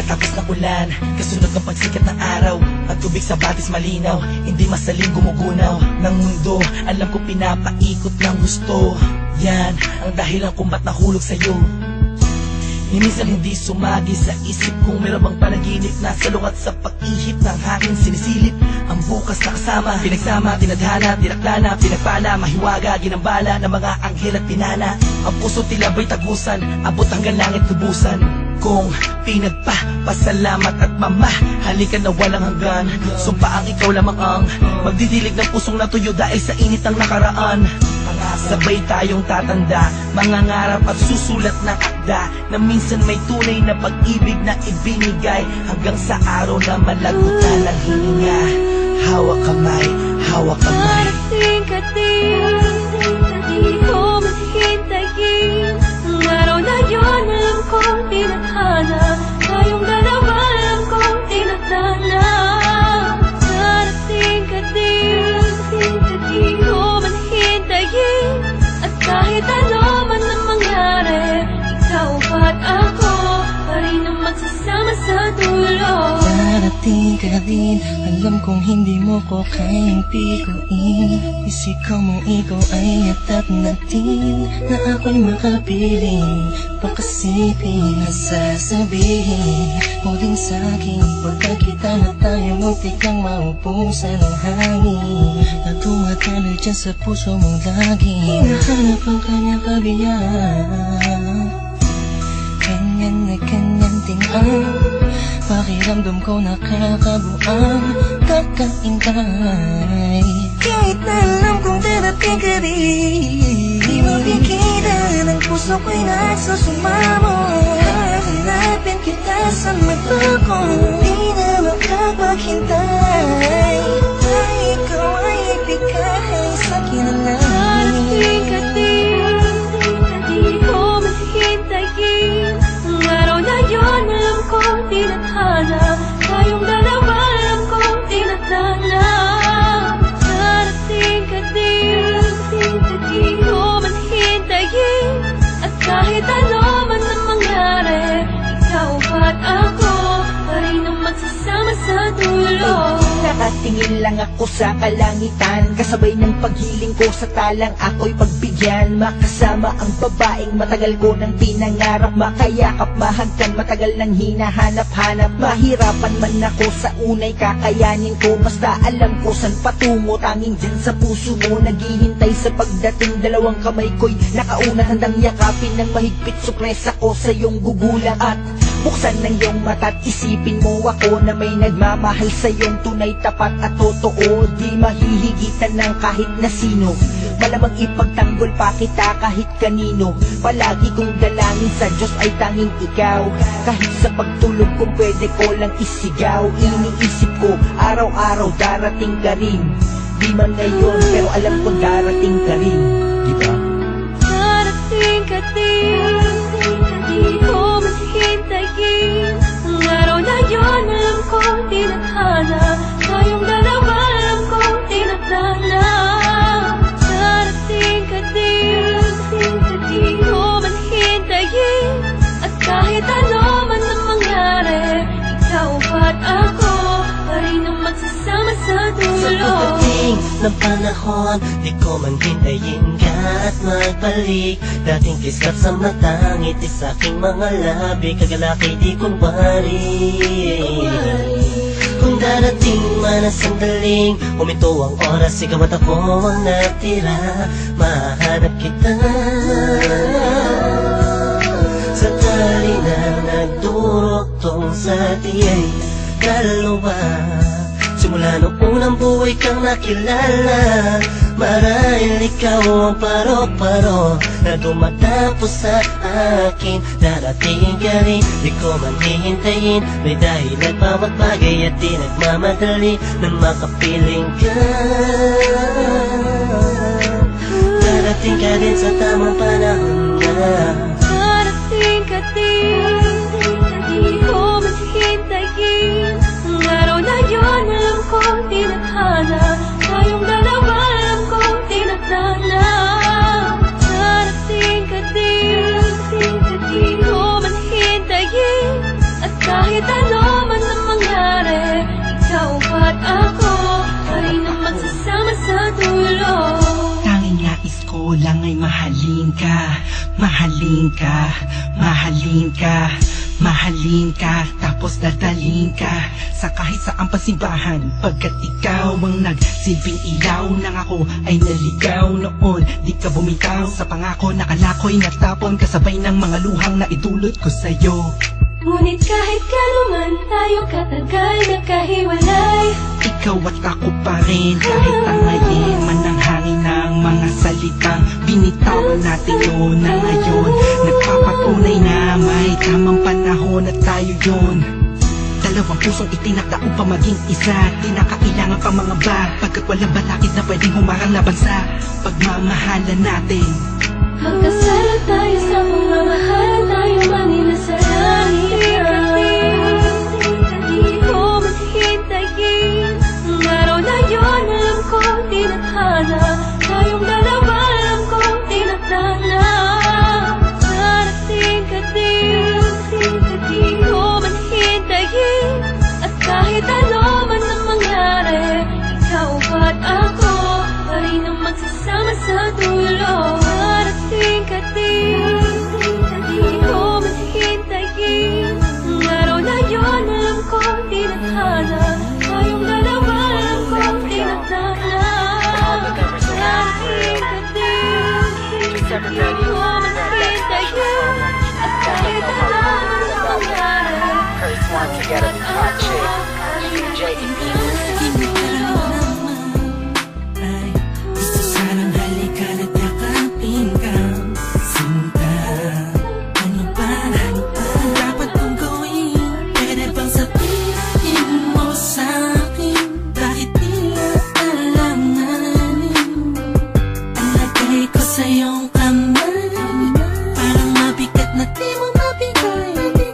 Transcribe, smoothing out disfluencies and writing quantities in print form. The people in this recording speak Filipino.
Pagkatapos ng ulan, kasunod ng pagsikat ng araw, ang tubig sa batis malinaw, hindi masaling gumugunaw ng mundo. Alam ko pinapaikot ng gusto, yan ang dahilan kung ba't nahulog sa'yo. Minsan hindi sumagi sa isip kung meron bang panaginip na salungat sa pag-ihip ng hangin sinisilip. Ang bukas na kasama, pinagsama, tinadhana, tinaklana, pinagpala, mahiwaga, ginambala ng mga anghel at pinana. Ang puso tila ba'y tagusan, abot hanggang langit tubusan. Kung pinagpapasalamat at mamahalikan na walang hanggan, sumpa ang ikaw lamang ang magdidilig ng pusong natuyo dahil sa init ng nakaraan. Sabay tayong tatanda, mangangarap at susulat ng akda na minsan may tunay na pag-ibig na ibinigay hanggang sa araw na malagutan ng hininga. Hawak kamay, hawak kamay. Darating ka din, hindi ko maghintayin. Ang araw na yun, alam kong tinadhana, tayong dalawa alam kong tinadhana. Darating ka din, hindi ko maghintayin. At kahit ano man ang mangyari, ikaw at ako pa rin ang magsasama sa dulo. Darating ka din, alam kong hindi mo ko kayang pikuin. Isigaw mo ikaw ay atat natin, na ako'y makapiling. Pakasipin na sasabihin mo din sa'kin, pagkakita na tayo muntik kang maupusan ng hangin, na tumatalo dyan sa puso mong lagi. Hinahanap ang kanyang kabiyaan, ganyan na ganyan din ang pakiramdam ko, nakakabuang kakaintay. Kahit na alam kong darating ka rin, di mapigilan ang puso ko'y nagsusumamo. Hanapin kita sa mata ko, di na makapaghintay. Dahil ikaw ay ibigay sa'kin ang Darating ka din, hindi ko maghintayin. Ang araw na yun, alam kong tinadhana, tayong dalawa alam kong tinadhana. Darating ka din, hindi ko maghintayin. At kahit ano man ang mangyari, ikaw at ako pa rin ang magsasama sa dulo. Nakatingin lang ako sa kalangitan, kasabay ng paghiling ko sa talang ako'y pagbigyan. Makasama ang babaeng matagal ko nang pinangarap, makayakap, mahagkan, matagal nang hinahanap-hanap. Mahirapan man ako sa unay, kakayanin ko, basta alam ko saan patungo. Tanging dyan sa puso mo, naghihintay sa pagdating. Dalawang kamay ko'y nakaunat, handang yakapin ng mahigpit. Supresa ko sa iyong gugulang at buksan ng iyong mata't isipin mo ako na may nagmamahal sa iyong tunay, tapat at totoo. Di mahihigitan ng kahit na sino, malamang ipagtanggol pa kita kahit kanino. Palagi kong dalangin sa Diyos ay tanging ikaw, kahit sa pagtulog kung pwede ko lang isigaw. Iniisip ko araw-araw darating ka rin, di man ngayon pero alam ko darating ka rin, di ba? Darating ka din, hindi ko maghintayin. Ang araw na yun, alam kong tinadhana, tayong dalawa alam kong tinadhana. Darating ka din, hindi ko maghintayin. At kahit ano man ang mangyari, ikaw at ako pa rin ang magsasama sa dulo. Sa pagdating ng panahon, di ko man hintayin ka at magbalik. Dating kisap sa mata, ngiti sa aking mga labi, kagalaki di kunwari. Kung darating man ang sandaling, huminto ang oras, ikaw at ako ang natira. Mahanap kita sa tali na nagdurugtong sa tiyay dalawa. Simula nung unang buhay kang nakilala, marahil ikaw ang paro-paro na tumatapos sa akin. Darating ka rin, di ko man hihintayin, may dahilan bawat bagay at di nagmamadali na makapiling ka. Darating ka din sa tamang panahon na. Darating ka din, hindi ko maghintayin. Ang araw na yun, alam kong tinadhana, tayong dalawa alam kong tinadhana. Darating ka din, hindi ko maghintayin. At kahit ka, mahalin ka, mahalin ka, mahalin ka, tapos dadalhin ka sa kahit saang pasimbahan, pagkat ikaw ang nagsilbing ilaw nang ako ay naligaw noon. Di ka bumitaw sa pangako na kalako'y natapon, kasabay ng mga luhang na idulot ko sa'yo. Ngunit kahit kailan tayo katagal nagkahiwalay, Ikaw at ako pa rin, kahit tangayin man ang hangin ng mga salitang binitawan natin yun na ngayon nagpapatunay na may tamang panahon at tayo yun. Dalawang pusong itinakda upang maging isa, di na kailangan pang mga ba, pagkat walang balakid na pwedeng humarang laban sa pagmamahalan natin. magkasala tayo sa pagmamahal, tayo manila sa